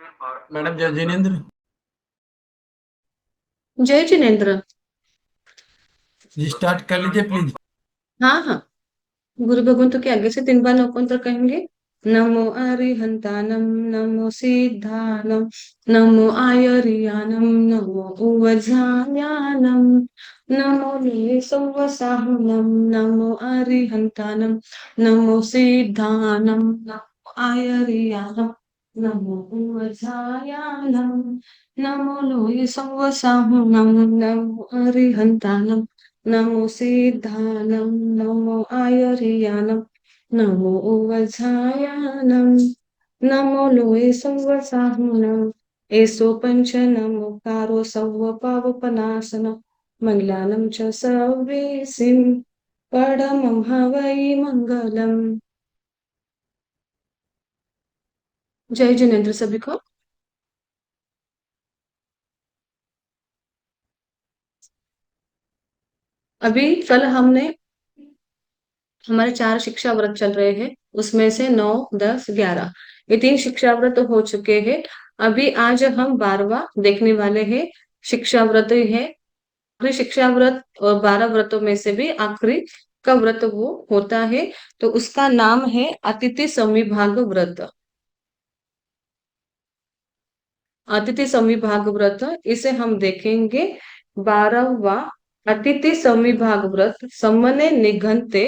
Madam जय जिनेन्द्र जय जिनेन्द्र। जी, start कर लीजिए प्लीज। हाँ हाँ। गुरु भगवंतु के आगे से 3 बार नौकों कहेंगे। नमो अरिहंतानम, नमो सिद्धानम, नमो आयरियानम, नमो उवझायानम, नमो निसंवसाहनम, नमो अरिहंतानम, नमो सिद्धानम, नमो आयरियानम, नमो उवझायानम, नमो निसंवसाहनम, नमो अरिहंतानम, नमो सिद्धानम, नमो आयर्यानम, नमो उवझायानम, नमो लोये संवसाहुनम, एसो पंच नमोकारो सव्व पावपनाशनम, मंगलानं च सव्वेसिं, परमं हवै मंगलम। जय जिनेन्द्र सभी को। अभी कल हमने हमारे 4 शिक्षा व्रत चल रहे हैं, उसमें से 9, 10, 11 ये 3 शिक्षा व्रत हो चुके हैं। अभी आज हम 12वां देखने वाले हैं। शिक्षा व्रत है आखिरी शिक्षा व्रत, और 12 व्रतों में से भी आखिरी का व्रत वो होता है। तो उसका नाम है अतिथि संविभाग व्रत। अतिथि संविभाग व्रत इसे हम देखेंगे। 12वां अतिथि संविभाग व्रत सम्मने निघंते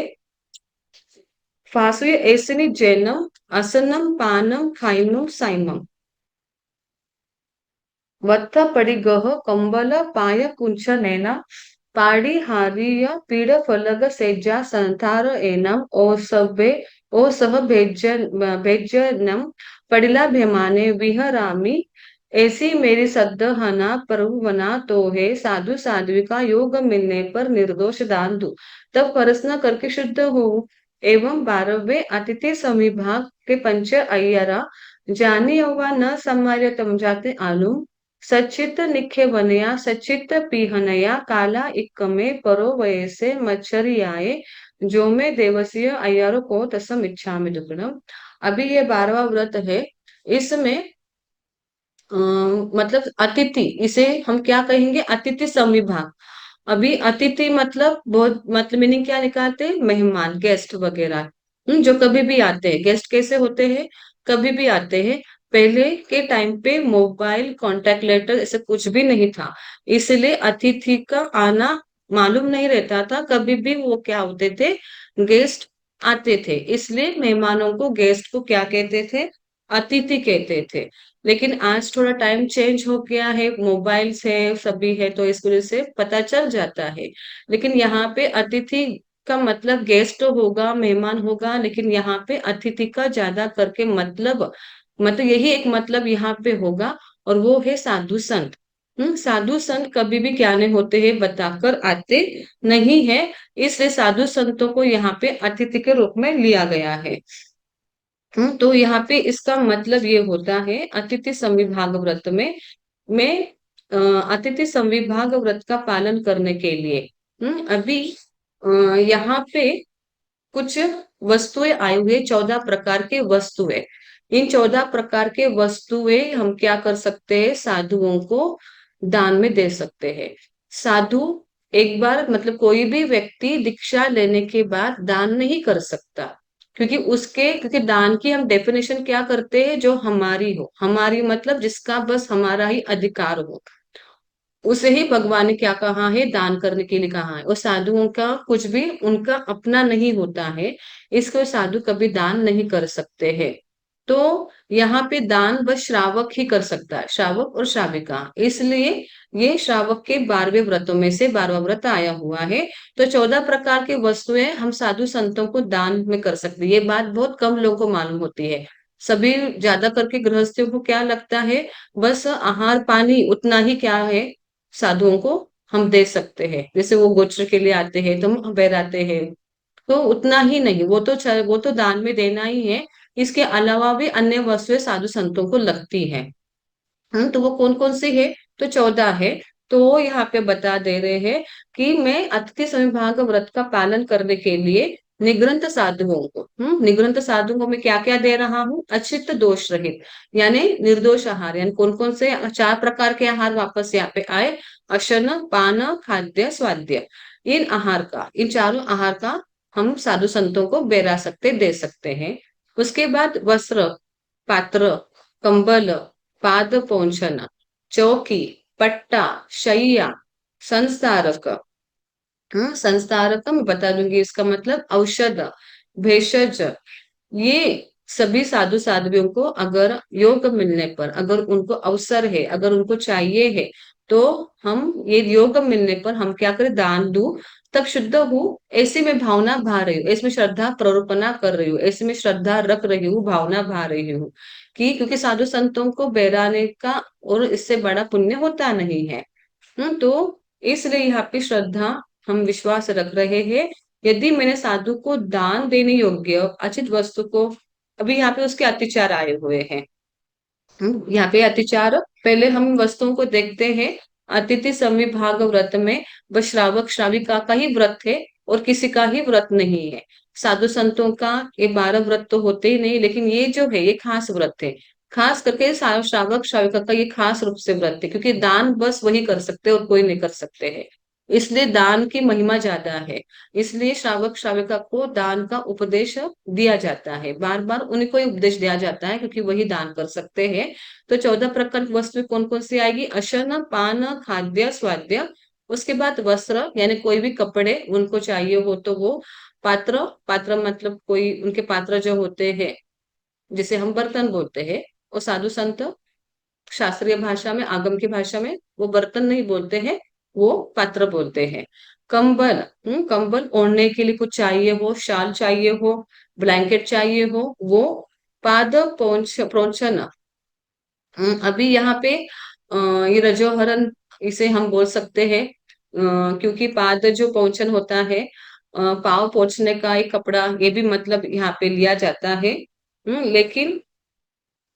फासुय एसिनी जैनम असनम पानम खाइनुम साइमम वत्थ पडिगह कंबल पाय कुंच नैना पाड़ी हारिय पीड़ फलग सेजा संतार एनम ओ सभे ओ सह भेजनम पडिला भेमाने विहरामी ऐसी मेरी सद्दहना प्रभुवना तो है साधु साध्विका योग मिलने पर निर्दोष दान दू तब परसना करके शुद्ध हो। एवं 12वें अतिथि संविभाग के पंच अय्यरा जानी अव्वा न समार्य तम जाते आलू सचित निखे बनया सचित पीहनया काला इक्कमे परो वयसे मच्छरियाए जो में देवसीय अय्यारो को तसम इच्छा में दुग्णम। अभी ये 12वां व्रत है। इसमें मतलब अतिथि, इसे हम क्या कहेंगे, अतिथि संविभाग। अभी अतिथि मतलब बहुत मतलब मीनिंग क्या निकालते हैं, मेहमान, गेस्ट वगैरह। जो कभी भी आते हैं। गेस्ट कैसे होते हैं, कभी भी आते हैं। पहले के टाइम पे मोबाइल कांटेक्ट लेटर ऐसे कुछ भी नहीं था, इसलिए अतिथि का आना मालूम नहीं रहता था। कभी भी वो क्या होते थे, गेस्ट आते थे। इसलिए मेहमानों को, गेस्ट को क्या कहते थे, अतिथि कहते थे। लेकिन आज थोड़ा टाइम चेंज हो गया है, मोबाइल से सभी है, तो इस वजह से पता चल जाता है। लेकिन यहाँ पे अतिथि का मतलब गेस्ट तो होगा, मेहमान होगा, लेकिन यहाँ पे अतिथि का ज्यादा करके मतलब यही एक मतलब यहाँ पे होगा। और वो है साधु संत। साधु संत कभी भी क्या नहीं होते हैं, बताकर आते नहीं है। इसलिए साधु संतों को यहाँ पे अतिथि के रूप में लिया गया है। तो यहाँ पे इसका मतलब ये होता है अतिथि संविभाग व्रत में अतिथि संविभाग व्रत का पालन करने के लिए अभी यहाँ पे कुछ वस्तुएं आई हुई है, 14 प्रकार के वस्तुएं। इन 14 प्रकार के वस्तुएं हम क्या कर सकते हैं, साधुओं को दान में दे सकते हैं। साधु एक बार मतलब कोई भी व्यक्ति दीक्षा लेने के बाद दान नहीं कर सकता, क्योंकि दान की हम डेफिनेशन क्या करते हैं, जो हमारी हो, हमारी मतलब जिसका बस हमारा ही अधिकार हो, उसे ही भगवान ने क्या कहा है, दान करने के लिए कहा है। और साधुओं का कुछ भी उनका अपना नहीं होता है, इसको साधु कभी दान नहीं कर सकते हैं। तो यहाँ पे दान बस श्रावक ही कर सकता है, श्रावक और श्राविका। इसलिए ये श्रावक के 12वें व्रतों में से 12वां व्रत आया हुआ है। तो 14 प्रकार की वस्तुएं हम साधु संतों को दान में कर सकते हैं। ये बात बहुत कम लोगों को मालूम होती है। सभी ज्यादा करके गृहस्थियों को क्या लगता है, बस आहार पानी उतना ही क्या है, साधुओं को हम दे सकते हैं। जैसे वो गोत्र के लिए आते हैं तो हम बहराते हैं, तो उतना ही नहीं, वो तो दान में देना ही है। इसके अलावा भी अन्य वस्तुएं साधु संतों को लगती है। तो वो कौन कौन सी है, तो 14 है। तो यहाँ पे बता दे रहे हैं कि मैं अतिथि संविभाग व्रत का पालन करने के लिए निगृंत साधुओं को, निगृंत साधुओं में क्या क्या दे रहा हूँ, अचित दोष रहित, यानी निर्दोष आहार, यानी कौन कौन से 4 प्रकार के आहार वापस यहाँ पे आए, अशन पान खाद्य स्वाद्य, इन चारों आहार का हम साधु संतों को बेरा सकते, दे सकते हैं। उसके बाद वस्त्र, पात्र, कंबल, पाद पोंछन, चौकी, पट्टा, शैया, संस्कारक, संस्कारक मैं बता दूंगी इसका मतलब औषध, भेषज, ये सभी साधु साध्वियों को अगर योग मिलने पर, अगर उनको अवसर है, अगर उनको चाहिए है, तो हम ये योग मिलने पर हम क्या करें, दान दूं, तब शुद्ध हूँ, ऐसी मैं भावना भा रही हूँ, इसमें श्रद्धा प्ररूपना कर रही हूँ, ऐसे में श्रद्धा रख रही हूँ, भावना भा रही हूँ कि क्योंकि साधु संतों को बेराने का और इससे बड़ा पुण्य होता नहीं है। तो इसलिए यहाँ पे श्रद्धा, हम विश्वास रख रहे हैं, यदि मैंने साधु को दान देने योग्य अचित वस्तु को, अभी यहाँ पे उसके अत्याचार आए हुए हैं, यहाँ पे अतिचार, पहले हम वस्तुओं को देखते हैं। अतिथि समविभाग व्रत में बस श्रावक श्राविका का ही व्रत है और किसी का ही व्रत नहीं है। साधु संतों का ये 12 व्रत तो होते ही नहीं, लेकिन ये जो है ये खास व्रत है, खास करके श्रावक श्राविका का ये खास रूप से व्रत है, क्योंकि दान बस वही कर सकते हैं और कोई नहीं कर सकते हैं, इसलिए दान की महिमा ज्यादा है। इसलिए श्रावक श्राविका को दान का उपदेश दिया जाता है, बार बार उन्हीं को ही उपदेश दिया जाता है, क्योंकि वही दान कर सकते हैं। तो 14 प्रकार की वस्तु कौन कौन सी आएगी, अशन पान खाद्य स्वाद्य, उसके बाद वस्त्र, यानी कोई भी कपड़े उनको चाहिए हो तो वो, पात्र, पात्र मतलब कोई उनके पात्र जो होते हैं, जिसे हम बर्तन बोलते हैं, और साधु संत शास्त्रीय भाषा में, आगम की भाषा में वो बर्तन नहीं बोलते हैं, वो पात्र बोलते हैं। कंबल, कंबल ओढ़ने के लिए कुछ चाहिए हो, शाल चाहिए हो, ब्लैंकेट चाहिए हो, वो। पाद पोंछन, अभी यहाँ पे ये रजोहरन इसे हम बोल सकते हैं, क्योंकि पाद जो पोंछन होता है, पाव पोंछने का एक कपड़ा, ये भी मतलब यहाँ पे लिया जाता है। लेकिन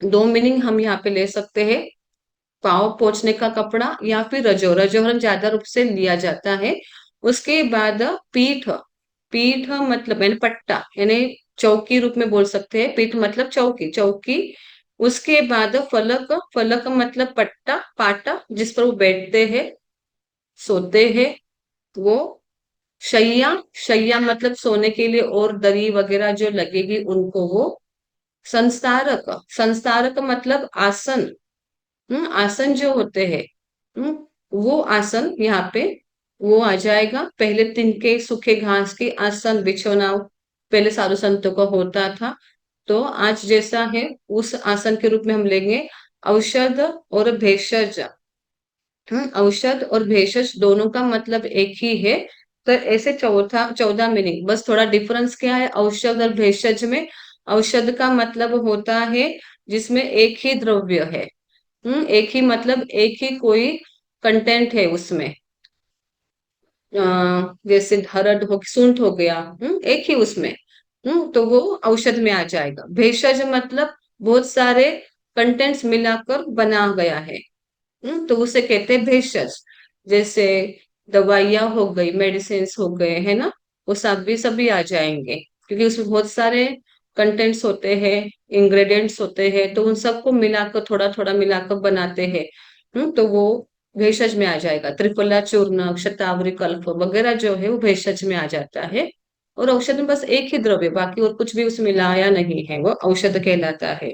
दो मीनिंग हम यहाँ पे ले सकते हैं, पाँव पोंछने का कपड़ा या फिर रजोहरन ज्यादा रूप से लिया जाता है। उसके बाद पीठ, पीठ मतलब यानी पट्टा, यानी चौकी रूप में बोल सकते हैं, पीठ मतलब चौकी, चौकी। उसके बाद फलक, फलक मतलब पट्टा, पाटा जिस पर वो बैठते हैं, सोते हैं, वो। शैया, शैया मतलब सोने के लिए और दरी वगैरह जो लगेगी उनको, वो। संस्कारक, संस्कारक मतलब आसन, आसन जो होते हैं, हम्म, वो आसन यहाँ पे वो आ जाएगा। पहले तिनके सूखे घास के आसन बिछौना पहले साधु संतों का होता था, तो आज जैसा है उस आसन के रूप में हम लेंगे। औषध और भेषज, औषध और भेषज दोनों का मतलब एक ही है, तो ऐसे 14 मीनिंग, बस थोड़ा डिफरेंस क्या है औषध और भेषज में। औषध का मतलब होता है जिसमें एक ही द्रव्य है, एक ही मतलब एक ही कोई कंटेंट है उसमें, जैसे हरड़ हो, सूंठ हो गया, एक ही उसमें, तो वो औषध में आ जाएगा। भेषज मतलब बहुत सारे कंटेंट्स मिलाकर बना गया है, तो उसे कहते हैं भेषज। जैसे दवाइयाँ हो गई, मेडिसिन हो गए, है ना, वो सब भी सभी आ जाएंगे, क्योंकि उसमें बहुत सारे कंटेंट्स होते हैं, इंग्रेडिएंट्स होते हैं, तो उन सबको मिलाकर थोड़ा थोड़ा मिलाकर बनाते हैं, तो वो भेषज में आ जाएगा। त्रिफला चूर्ण, शतावरी कल्प वगैरह जो है वो भेषज में आ जाता है। और औषध में बस एक ही द्रव्य, बाकी और कुछ भी उसमें मिलाया नहीं है, वो औषध कहलाता है।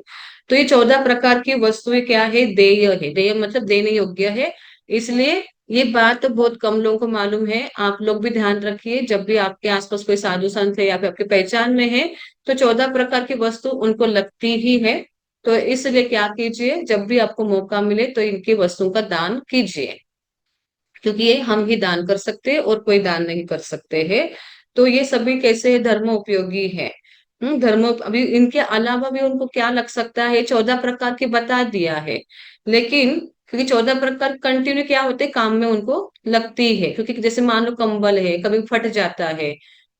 तो ये 14 प्रकार की वस्तुएं क्या है, देय है, देय मतलब देने योग्य है। इसलिए ये बात बहुत कम लोगों को मालूम है, आप लोग भी ध्यान रखिए, जब भी आपके आसपास कोई साधु संत है या फिर आपकी पहचान में है, तो 14 प्रकार की वस्तु उनको लगती ही है। तो इसलिए क्या कीजिए, जब भी आपको मौका मिले तो इनकी वस्तुओं का दान कीजिए, क्योंकि ये हम ही दान कर सकते हैं और कोई दान नहीं कर सकते हैं। तो ये सभी कैसे धर्म उपयोगी है। धर्म, अभी इनके अलावा भी उनको क्या लग सकता है, 14 प्रकार के बता दिया है, लेकिन क्योंकि 14 प्रकार कंटिन्यू क्या होते हैं, काम में उनको लगती है, क्योंकि जैसे मान लो कंबल है, कभी फट जाता है,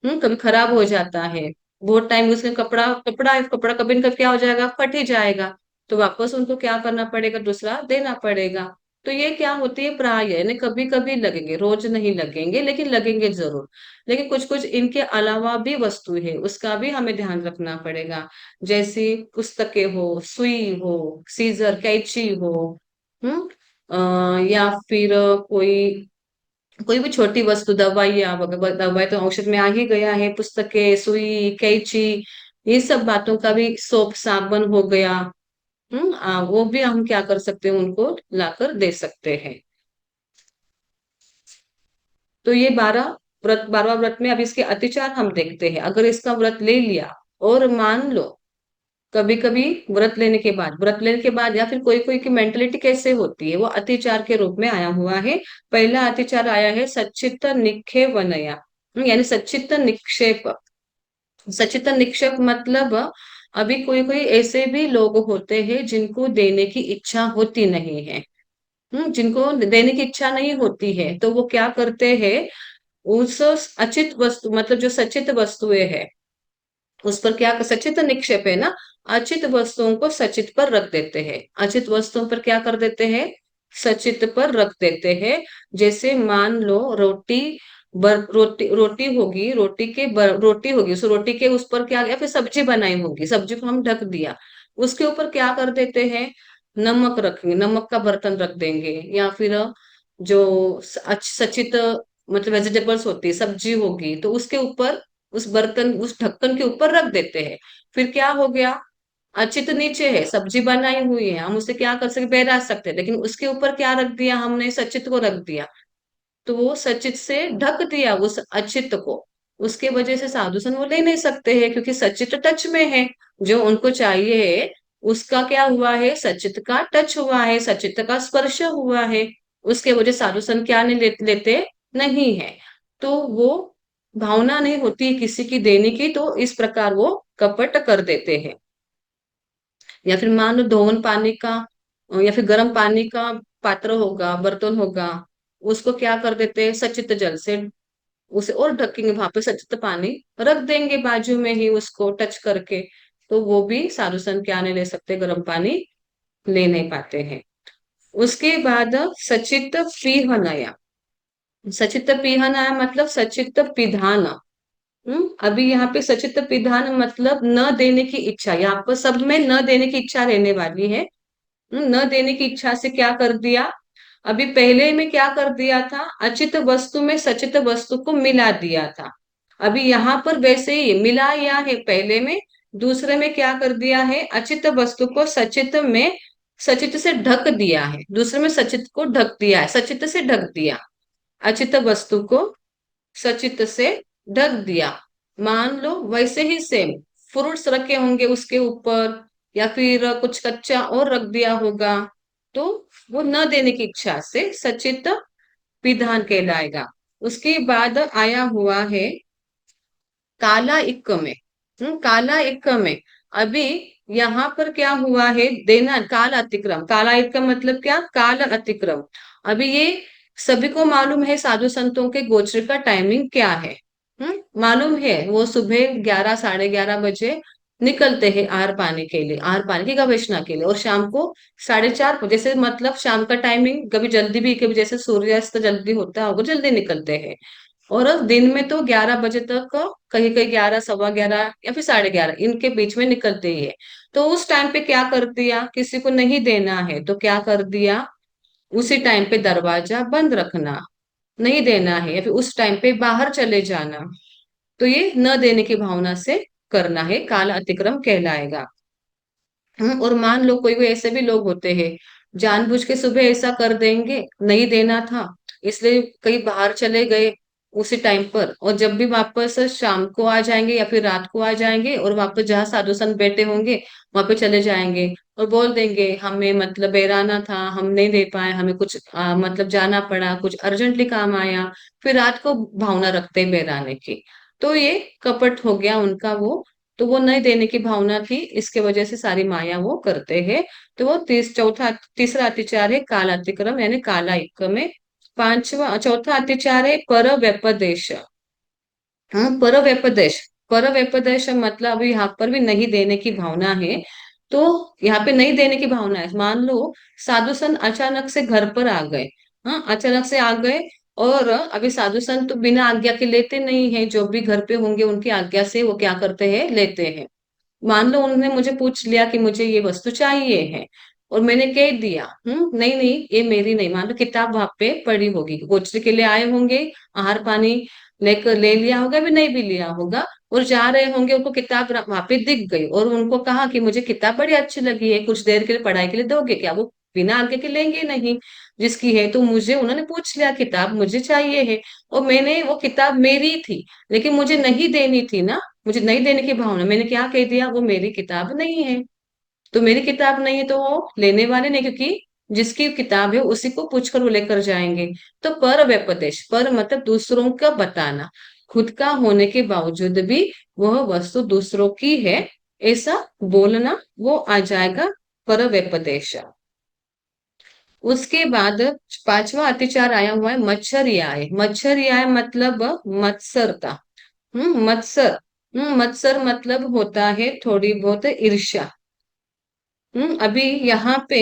कभी खराब हो जाता है, बहुत टाइम उसके कपड़ा कपड़ा है, कपड़ा कभी न कभी क्या हो जाएगा, फट ही जाएगा, तो वापस उनको क्या करना पड़ेगा, दूसरा देना पड़ेगा। तो ये क्या होती है, प्राय, यानी कभी कभी लगेंगे, रोज नहीं लगेंगे, लेकिन लगेंगे जरूर। लेकिन कुछ कुछ इनके अलावा भी वस्तु है, उसका भी हमें ध्यान रखना पड़ेगा। जैसे पुस्तकें हो, सुई हो, सीजर, कैंची हो, हम्म या फिर कोई कोई भी छोटी वस्तु, दवाई, दवाई तो औषध में आ ही गया है, पुस्तकें, सुई, कैंची, ये सब बातों का भी, सोप, साबुन हो गया। वो भी हम क्या कर सकते हैं, उनको लाकर दे सकते हैं। तो ये 12 व्रत, 12वां व्रत में अब इसके अतिचार हम देखते हैं। अगर इसका व्रत ले लिया और मान लो कभी कभी व्रत लेने के बाद या फिर कोई कोई की मेंटेलिटी कैसे होती है, वो अतिचार के रूप में आया हुआ है। पहला अतिचार आया है सच्चित निक्षेपनया, यानी सच्चित निक्षेप। सच्चित निक्षेप मतलब अभी कोई कोई ऐसे भी लोग होते हैं जिनको देने की इच्छा होती नहीं है। जिनको देने की इच्छा नहीं होती है, तो वो क्या करते हैं, उस अचित वस्तु, मतलब जो सचित वस्तुएं है, उस पर क्या, सचित निक्षेप है ना, अचित वस्तुओं को सचित पर रख देते हैं। अचित वस्तुओं पर क्या कर देते हैं, सचित पर रख देते हैं। जैसे मान लो रोटी, रोटी होगी, रोटी होगी, उस रोटी के उस पर क्या, या फिर सब्जी बनाई होगी, सब्जी को हम ढक दिया, उसके ऊपर क्या कर देते हैं, नमक रखेंगे, नमक का बर्तन रख देंगे, या फिर जो सचित, मतलब वेजिटेबल्स होती है, सब्जी होगी, तो उसके ऊपर, उस बर्तन, उस ढक्कन के ऊपर रख देते हैं। फिर क्या हो गया, अचित नीचे है, सब्जी बनाई हुई है, हम उसे क्या कर सकते, बहरा सकते हैं, लेकिन उसके ऊपर क्या रख दिया हमने, सचित को रख दिया, तो वो सचित से ढक दिया उस अचित को। उसके वजह से साधु संत वो ले नहीं सकते हैं, क्योंकि सचित टच में है। जो उनको चाहिए उसका क्या हुआ है, सचित का टच हुआ है, सचित का स्पर्श हुआ है। उसके वजह साधु संत क्या नहीं लेते नहीं है। तो वो भावना नहीं होती किसी की देने की, तो इस प्रकार वो कपट कर देते हैं। या फिर मान लो धोवन पानी का, या फिर गर्म पानी का पात्र होगा, बर्तन होगा, उसको क्या कर देते हैं, सचित जल से उसे और ढकेंगे, वहां पे सचित पानी रख देंगे बाजू में ही, उसको टच करके। तो वो भी साधु संत क्या नहीं ले सकते, गर्म पानी ले नहीं पाते हैं। उसके बाद सचित पीहनया, सचित पीहनया मतलब सचित पिधान। अभी यहाँ पे सचित पिधान मतलब न देने की इच्छा, यहाँ पर सब में न देने की इच्छा रहने वाली है। न देने की इच्छा से क्या कर दिया, अभी पहले में क्या कर दिया था, अचित वस्तु में सचित वस्तु को मिला दिया था। अभी यहाँ पर वैसे ही मिलाया है पहले में, दूसरे में क्या कर दिया है, अचित वस्तु को सचित में, सचित से ढक दिया है, दूसरे में सचित को ढक दिया है, सचित से ढक दिया, अचित वस्तु को सचित से ढक दिया। मान लो वैसे ही सेम फ्रूट्स रखे होंगे उसके ऊपर, या फिर कुछ कच्चा और रख दिया होगा, तो वो न देने की इच्छा से सचित विधान कहलाएगा। उसके बाद आया हुआ है काला इक्क में। काला इक्क में अभी यहाँ पर क्या हुआ है, देना, काल अतिक्रम, काला इक्क मतलब क्या, काल अतिक्रम। अभी ये सभी को मालूम है साधु संतों के गोचर का टाइमिंग क्या है। मालूम है, वो सुबह 11, 11:30 बजे निकलते हैं आहार पानी के लिए, आहार पानी की गवेषणा के लिए, और शाम को 4:30 जैसे, मतलब शाम का टाइमिंग कभी जल्दी भी, कभी जैसे सूर्यास्त जल्दी होता होगा, जल्दी निकलते हैं। और अब दिन में तो 11 बजे तक, कहीं कहीं 11, 11:15 या फिर 11:30, इनके बीच में निकलते ही है। तो उस टाइम पे क्या कर दिया, किसी को नहीं देना है तो क्या कर दिया, उसी टाइम पे दरवाजा बंद रखना, नहीं देना है, या फिर उस टाइम पे बाहर चले जाना। तो ये न देने की भावना से करना है, काल अतिक्रम कहलाएगा। और मान लो कोई कोई ऐसे भी लोग होते हैं, जानबूझ के सुबह ऐसा कर देंगे, नहीं देना था, इसलिए कहीं बाहर चले गए उसी टाइम पर, और जब भी वापस शाम को आ जाएंगे या फिर रात को आ जाएंगे, और वापस जहाँ साधु संत बैठे होंगे वहां पे चले जाएंगे, और बोल देंगे हमें मतलब बहराना था, हम नहीं दे पाए, हमें कुछ मतलब जाना पड़ा, कुछ अर्जेंटली काम आया, फिर रात को भावना रखते हैं बहराने की। तो ये कपट हो गया उनका वो, तो वो नहीं देने की भावना थी, इसके वजह से सारी माया वो करते हैं। तो वो तीसरा अतिचार है काल अतिक्रम, यानी काला इक्क में। चौथा अतिचार है पर व्यपदेश। पर व्यपदेश, पर व्यपदेश मतलब अभी यहाँ पर भी नहीं देने की भावना है। तो यहाँ पे नहीं देने की भावना है। मान लो साधु संत अचानक से घर पर आ गए, हाँ अचानक से आ गए, और अभी साधु संत तो बिना आज्ञा के लेते नहीं है, जो भी घर पे होंगे उनकी आज्ञा से वो क्या करते हैं, लेते हैं। मान लो उन्होंने मुझे पूछ लिया कि मुझे ये वस्तु चाहिए है, और मैंने कह दिया नहीं नहीं ये मेरी नहीं। मान लो किताब वहां पे पड़ी होगी, गोचरी के लिए आए होंगे, आहार पानी लेकर ले लिया होगा, भी नहीं भी लिया होगा, और जा रहे होंगे, उनको किताब वहां पे दिख गई और उनको कहा कि मुझे किताब बड़ी अच्छी लगी है, कुछ देर के लिए पढ़ाई के लिए दोगे क्या? वो बिना आगे के लेंगे नहीं, जिसकी है। तो मुझे उन्होंने पूछ लिया किताब मुझे चाहिए है, और मैंने वो किताब मेरी थी, लेकिन मुझे नहीं देनी थी ना, मुझे नहीं देने की भावना, मैंने क्या कह दिया, वो मेरी किताब नहीं है। तो मेरी किताब नहीं है तो वो लेने वाले नहीं, क्योंकि जिसकी किताब है उसी को पूछकर वो लेकर जाएंगे। तो पर व्यपदेश, पर मतलब दूसरों का बताना, खुद का होने के बावजूद भी वह वस्तु दूसरों की है ऐसा बोलना, वो आ जाएगा पर व्यपदेश। उसके बाद पांचवा अतिचार आया हुआ है मच्छरियाय। मच्छरियाय मतलब मत्सरता। मत्सर। मत्सर मतलब होता है थोड़ी बहुत ईर्ष्या। अभी यहाँ पे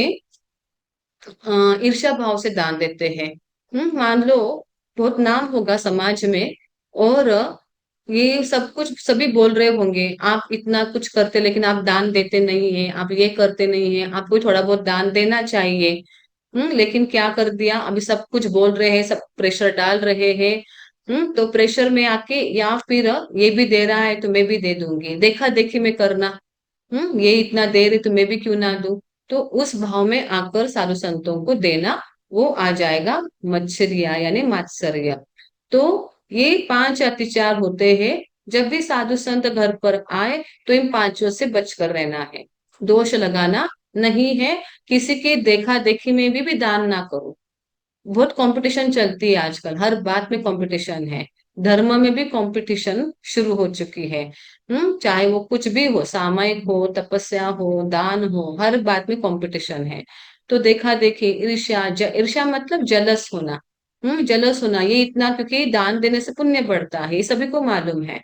ईर्ष्या भाव से दान देते हैं। मान लो बहुत नाम होगा समाज में, और ये सब कुछ सभी बोल रहे होंगे आप इतना कुछ करते लेकिन आप दान देते नहीं है, आप ये करते नहीं है, आपको थोड़ा बहुत दान देना चाहिए। लेकिन क्या कर दिया, अभी सब कुछ बोल रहे हैं, सब प्रेशर डाल रहे हैं। तो प्रेशर में आके, या फिर ये भी दे रहा है तो मैं भी दे दूंगी, देखा देखी में करना, ये इतना दे रही तो मैं भी क्यों ना दूं। तो उस भाव में आकर साधु संतों को देना, वो आ जाएगा मत्सरिया यानी मात्सर्य। तो ये पांच अतिचार होते हैं। जब भी साधु संत घर पर आए तो इन पांचों से बचकर रहना है। दोष लगाना नहीं है, किसी के देखा देखी में भी दान ना करो। बहुत कंपटीशन चलती है आजकल, हर बात में कंपटीशन है। धर्म में भी कंपटीशन शुरू हो चुकी है। चाहे वो कुछ भी हो, सामायिक हो, तपस्या हो, दान हो, हर बात में कंपटीशन है। तो देखा देखी, ईर्ष्या, ईर्ष्या मतलब जलस होना। जलस होना, ये इतना, क्योंकि दान देने से पुण्य बढ़ता है, ये सभी को मालूम है।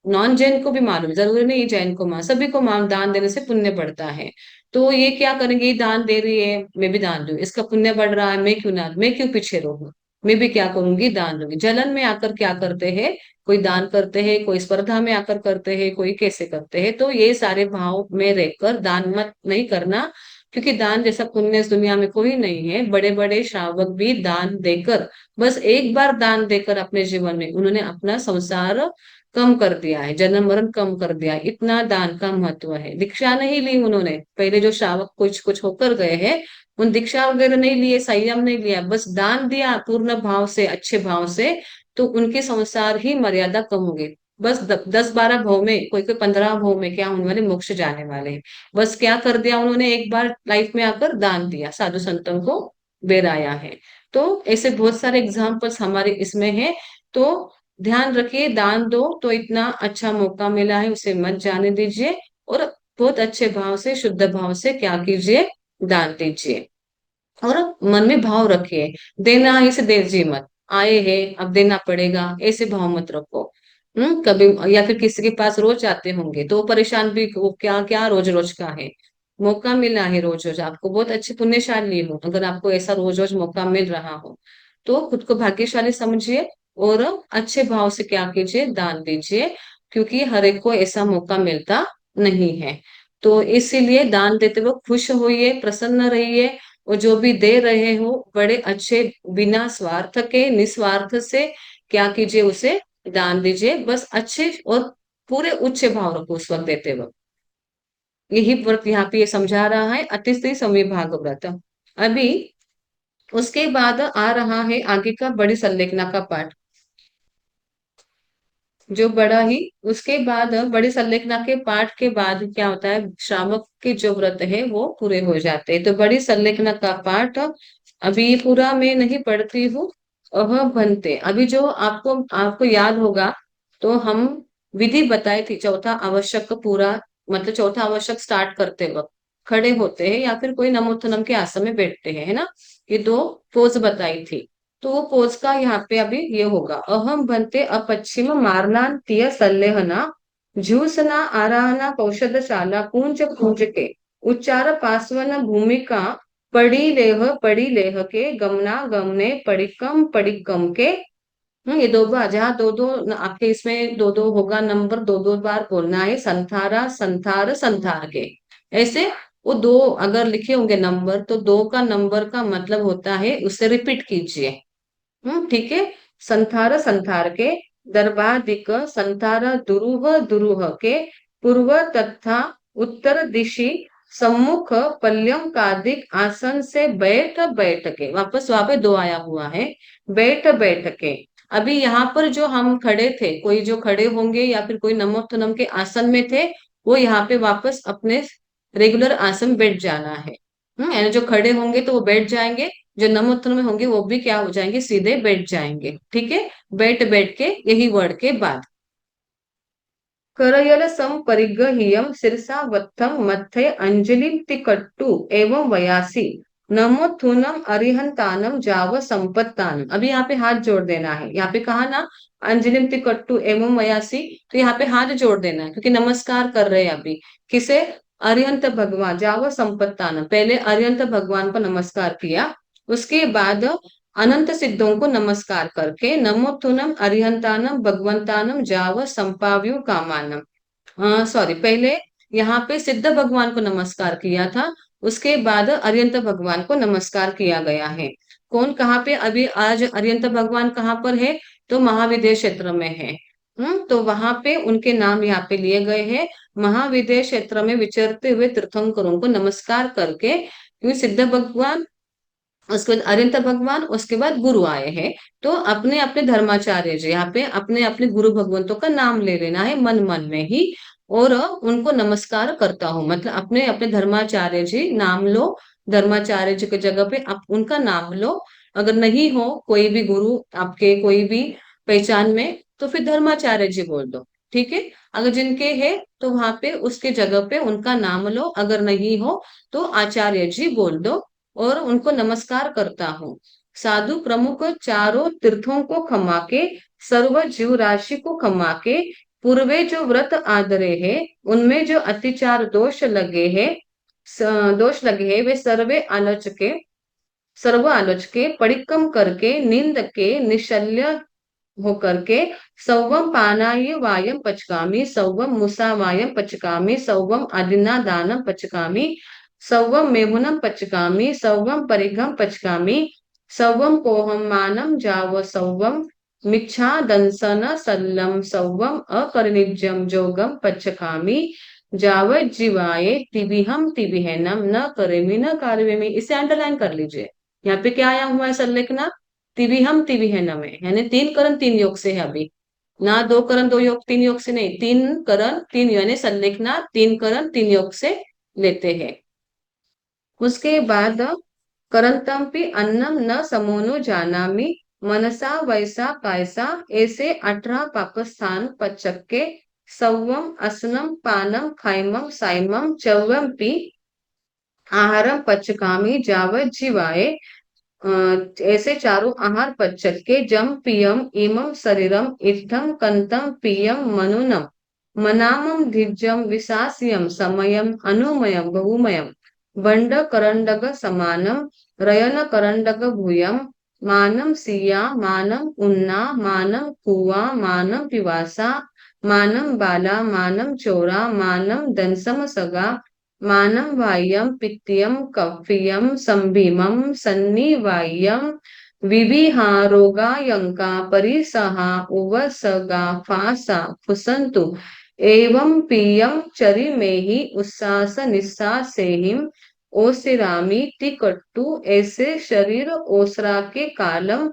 नॉन जैन को भी मालूम, जरूरी नहीं जैन को मान, सभी को मान, दान देने से पुण्य बढ़ता है। तो ये क्या करेंगे, ये दान दे रही है मैं भी दान दूं, इसका पुण्य बढ़ रहा है, मैं क्यों ना, मैं क्यों पीछे रहूं, मैं भी क्या करूंगी, दान दूंगी। जलन में आकर क्या करते हैं, कोई दान करते हैं, कोई स्पर्धा में आकर करते हैं, कोई कैसे करते हैं। तो ये सारे भाव में रहकर दान मत नहीं करना, क्योंकि दान जैसा पुण्य इस दुनिया में कोई नहीं है। बड़े बड़े श्रावक भी दान देकर, बस एक बार दान देकर अपने जीवन में उन्होंने अपना संसार कम कर दिया है, जन्म मरण कम कर दिया है। इतना दान का महत्व है। दीक्षा नहीं ली उन्होंने, पहले जो श्रावक कुछ कुछ होकर गए हैं, उन दीक्षा वगैरह नहीं लिए, संयम नहीं लिया, बस दान दिया पूर्ण भाव से, अच्छे भाव से, तो उनके संसार ही मर्यादा कम हो गई। बस 10-12 भाव में, कोई कोई 15 भाव में क्या होने वाले, मोक्ष जाने वाले हैं। बस क्या कर दिया उन्होंने, एक बार लाइफ में आकर दान दिया, साधु संतों को बेराया है। तो ऐसे बहुत सारे एग्जाम्पल्स हमारे इसमें है। तो ध्यान रखिए, दान दो तो इतना अच्छा मौका मिला है, उसे मत जाने दीजिए, और बहुत अच्छे भाव से, शुद्ध भाव से क्या कीजिए, दान दीजिए। और मन में भाव रखिए, देना है इसे दीजिए मत, आए हैं अब देना पड़ेगा, ऐसे भाव मत रखो। कभी, या फिर किसी के पास रोज आते होंगे तो वो परेशान भी, वो क्या क्या रोज रोज का है, मौका मिला है रोज रोज, आपको बहुत अच्छे पुण्यशाली हो अगर आपको ऐसा रोज रोज मौका मिल रहा हो, तो खुद को भाग्यशाली समझिए, और अच्छे भाव से क्या कीजिए, दान दीजिए, क्योंकि हर एक को ऐसा मौका मिलता नहीं है। तो इसीलिए दान देते वक्त खुश होइए, प्रसन्न रहिए, और जो भी दे रहे हो बड़े अच्छे, बिना स्वार्थ के, निस्वार्थ से क्या कीजिए, उसे दान दीजिए, बस अच्छे और पूरे उच्च भाव रखो उस वक्त देते वक्त। यही व्रत यहाँ पे ये समझा रहा है, अतिथि समविभाग व्रत। अभी उसके बाद आ रहा है आगे का बड़ी संलेखना का पाठ, जो बड़ा ही, उसके बाद बड़ी संलेखना के पाठ के बाद क्या होता है, श्रावक के जो व्रत है वो पूरे हो जाते हैं। तो बड़ी संलेखना का पाठ अभी पूरा मैं नहीं पढ़ती हूँ। अह बनते, अभी जो आपको आपको याद होगा, तो हम विधि बताई थी, चौथा आवश्यक पूरा, मतलब चौथा आवश्यक स्टार्ट करते वक्त खड़े होते हैं, या फिर कोई नमोत्थनम के आसन में बैठते हैं, है ना। ये दो पोज बताई थी। तो वो पोज का यहाँ पे अभी ये होगा, अहम बनते अपश्चिम मारणांतीय संलेहना, झूसना आराहना कौशलशाला कुंज कुंज के। उच्चार पास्वन भूमिका पड़ी लेह के गमना गमने पड़िकम के। ये दो बार, जहाँ दो दो आपके इसमें दो दो होगा नंबर, दो दो बार बोलना है, संथारा संथार संथार के। ऐसे वो दो अगर लिखे होंगे नंबर, तो दो का नंबर का मतलब होता है, उसे रिपीट कीजिए। ठीक है। संथार संथार के, दरबादिक संथार दुरूह दुरूह के, पूर्व तथा उत्तर दिशि सम्मुख पल्यम कादिक आसन से बैठ बैठ के, वापस वहां पे दो आया हुआ है, बैठ बैठ के। अभी यहाँ पर जो हम खड़े थे, कोई जो खड़े होंगे या फिर कोई नमोत्तनम के आसन में थे, वो यहाँ पे वापस अपने रेगुलर आसन बैठ जाना है। यानी जो खड़े होंगे तो वो बैठ जाएंगे, जो नमोत्तम में होंगे वो भी क्या हो जाएंगे, सीधे बैठ जाएंगे। ठीक है। बैठ बैठ के, यही वर्ड के बाद करयल सम परिगहियम सिरसा वत्थम मध्य अंजलि तिकट्टु एवं वयासी नमोथुनम अरिहंतानम जाव संपत्तानम। अभी यहाँ पे हाथ जोड़ देना है, यहाँ पे कहा ना अंजलिम तिकट्टु एवं वयासी, तो यहाँ पे हाथ जोड़ देना है, क्योंकि नमस्कार कर रहे हैं अभी किसे, अरिहंत भगवान, जाव संपत्तानम। पहले अरिहंत भगवान को नमस्कार किया, उसके बाद अनंत सिद्धों को नमस्कार करके नमोत्थुनम अरिहंतानम भगवंतानम जाव संपाव्यु कामानम, सॉरी, पहले यहाँ पे सिद्ध भगवान को नमस्कार किया था, उसके बाद अरिहंत भगवान को नमस्कार किया गया है। कौन कहाँ पे, अभी आज अरिहंत भगवान कहाँ पर है, तो महाविद्य क्षेत्र में है। तो वहां पे उनके नाम यहाँ पे लिए गए हैं। महाविद्य क्षेत्र में विचरते हुए तीर्थंकरों को नमस्कार करके, क्योंकि सिद्ध भगवान, उसके बाद अरिहंत भगवान, उसके बाद गुरु आए हैं। तो अपने अपने धर्माचार्य जी, यहाँ पे अपने अपने गुरु भगवंतों का नाम ले लेना है मन मन में ही, और उनको नमस्कार करता हूँ, मतलब अपने अपने धर्माचार्य जी नाम लो, धर्माचार्य जी की जगह पे आप उनका नाम लो। अगर नहीं हो कोई भी गुरु आपके कोई भी पहचान में, तो फिर धर्माचार्य जी बोल दो। ठीक है। अगर जिनके है तो वहां पे उसके जगह पे उनका नाम लो, अगर नहीं हो तो आचार्य जी बोल दो, और उनको नमस्कार करता हूँ। साधु प्रमुख चारों तीर्थों को खमा के, सर्व जीव राशि को खमा के, पूर्वे जो व्रत आदरे है, उनमें जो अतिचार दोष लगे हैं, दोष लगे हैं, वे सर्व आलोचके परिक्रम करके, निंद के निशल्य होकर के, सौवम पानाय वायम पचकामी, सौवम मुसावायम पचकामी, सौवम अदिना दानम पचकामी, सौवम मेहुनम पचकामी, सौवम परिघम पचकामी, सौवम पोहम मानम जाव, सौवम मिच्छा दंसन सल्लम, सौवम अकरनिजम जोगम पचकामी, जावत जीवाये तिबिहम तिबिहनम न करेमी न कार्यवेमी। इसे अंडरलाइन कर लीजिए। यहाँ पे क्या आया हुआ है संलेखना, तिबिहम तिबिहनम है, यानी तीन करण तीन योग से है अभी, ना दो करण दो योग तीन योग से नहीं, तीन करण तीन, यानी संलेखना तीन करण तीन योग से लेते हैं। उसके बाद करंतम्पि अन्नम न समोनो जानामि, मनसा वैसा कायसा, ऐसे 18 पाकस्थान पचक के, सौवम असनम पानम खाइमम साइमम चौवम पी आहारम पचकामी जावत जीवाए। ऐसे चारों आहार पचक के, जम पियम इमम शरीरम इत्थम कंतम पियम मनुनम मनामम धिजम विशास्यम समयम अनुमयम बहुमयम बंड करंडग समानम रयन करंडग भूयम मानम सिया मानम उन्ना मानम कुआ मानम पिवासा मानम बाला मानम चोरा मानम दंसम सगा मानम वाह्यम पित्तियम कफियम संभीमम सन्निवायम विविहारोगायंका परिसहा उवसगा फासा फुसंतु एवं पीयम चरि में ही उस्सास निस्सासेहिम ओसिरामी तिकट्टु, ऐसे शरीर ओसरा के कालम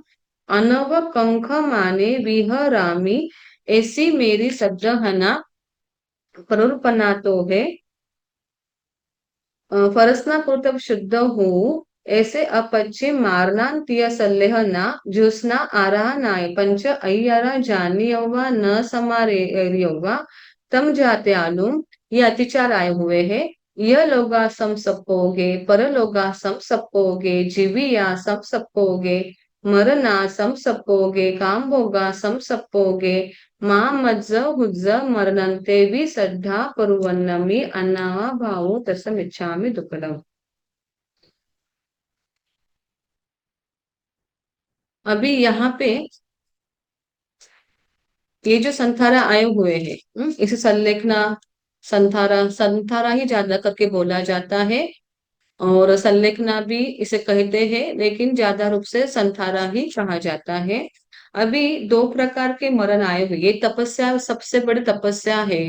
अनव कंख माने विहरामी, ऐसी मेरी सज्जहना प्ररूपना तो है, फरसना कुर्तब शुद्ध हूँ, ऐसे अपश्चिम मारनांतिय सल्लेह ना ज्योत्स्ना आरहा नाय पंच अय्यारा जानी यौवा न समारे यौवा तम जाते आलूम। ये अतिचार आए हुए हैं। यह लोगा सम सपोगे, पर लोगा सम सपोगे, जीविया सम सपोगे, मरना सम सप्पोगे काम भोगा सम सप्पोगे मा मज्ज हुज्ज मरणंते भी श्रद्धा परुवन्नमी अन्नावा भावो तसम इच्छामि दुक्कडम। अभी यहाँ पे ये जो संथारा आए हुए हैं, इसे संलेखना संथारा संथारा ही ज्यादा करके बोला जाता है, और संलेखना भी इसे कहते हैं, लेकिन ज्यादा रूप से संथारा ही कहा जाता है। अभी दो प्रकार के मरण आए हुए, ये तपस्या सबसे बड़ी तपस्या है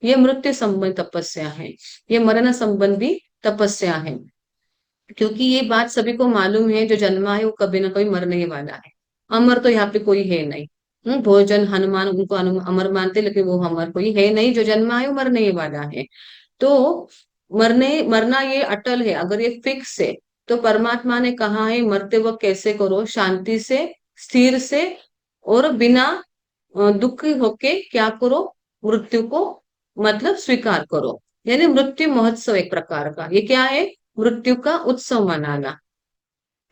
ये मृत्यु संबंधी तपस्या है, ये मरण संबंधी तपस्या है। क्योंकि ये बात सभी को मालूम है, जो जन्मा है वो कभी ना कभी मरने वाला है। अमर तो यहाँ पे कोई है नहीं। भोजन हनुमान उनको अमर मानते, लेकिन वो अमर कोई है नहीं, जो जन्मा है वो मरने ही वाला है। तो मरने मरना ये अटल है, अगर ये फिक्स है, तो परमात्मा ने कहा है मरते वक्त कैसे करो, शांति से, स्थिर से, और बिना दुख होके क्या करो, मृत्यु को मतलब स्वीकार करो। यानी मृत्यु महोत्सव एक प्रकार का, ये क्या है, मृत्यु का उत्सव मनाना।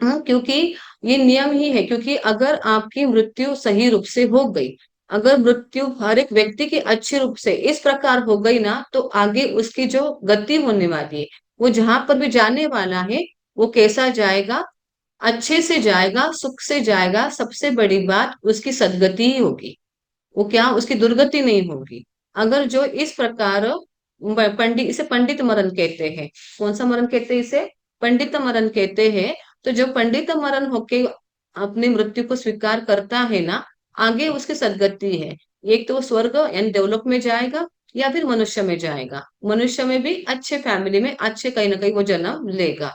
क्योंकि ये नियम ही है, क्योंकि अगर आपकी मृत्यु सही रूप से हो गई, अगर मृत्यु हर एक व्यक्ति की अच्छे रूप से इस प्रकार हो गई ना, तो आगे उसकी जो गति होने वाली है, वो जहां पर भी जाने वाला है, वो कैसा जाएगा, अच्छे से जाएगा, सुख से जाएगा। सबसे बड़ी बात उसकी सदगति ही होगी, वो क्या उसकी दुर्गति नहीं होगी। अगर जो इस प्रकार पंडित, इसे पंडित मरण कहते हैं। कौन सा मरण कहते हैं इसे, पंडित मरण कहते हैं। तो जो पंडित मरण होके अपनी मृत्यु को स्वीकार करता है ना, आगे उसकी सदगति है। एक तो वो स्वर्ग यानी डेवलप में जाएगा, या फिर मनुष्य में जाएगा, मनुष्य में भी अच्छे फैमिली में अच्छे कहीं ना कहीं वो जन्म लेगा।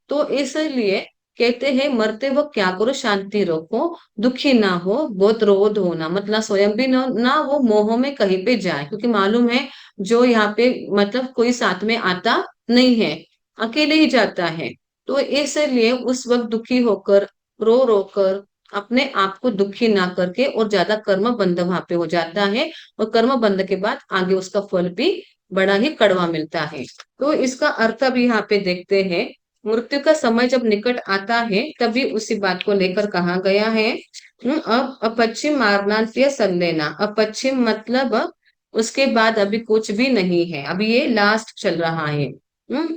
तो इसलिए कहते हैं मरते वक्त क्या करो, शांति रखो, दुखी ना हो, बहुत रोध होना मतलब स्वयं भी ना वो मोह में कहीं पे जाए, क्योंकि मालूम है जो यहाँ पे मतलब कोई साथ में आता नहीं है, अकेले ही जाता है। तो इसलिए उस वक्त दुखी होकर, रो रो कर, अपने आप को दुखी ना करके, और ज्यादा कर्म बंध वहां पे हो जाता है, और कर्म बंध के बाद आगे उसका फल भी बड़ा ही कड़वा मिलता है। तो इसका अर्थ भी यहाँ पे देखते हैं, मृत्यु का समय जब निकट आता है, तभी उसी बात को लेकर कहा गया है। अब अपश्चिम मारणांत्य संलेना, अपश्चिम मतलब उसके बाद अभी कुछ भी नहीं है, अभी ये लास्ट चल रहा है।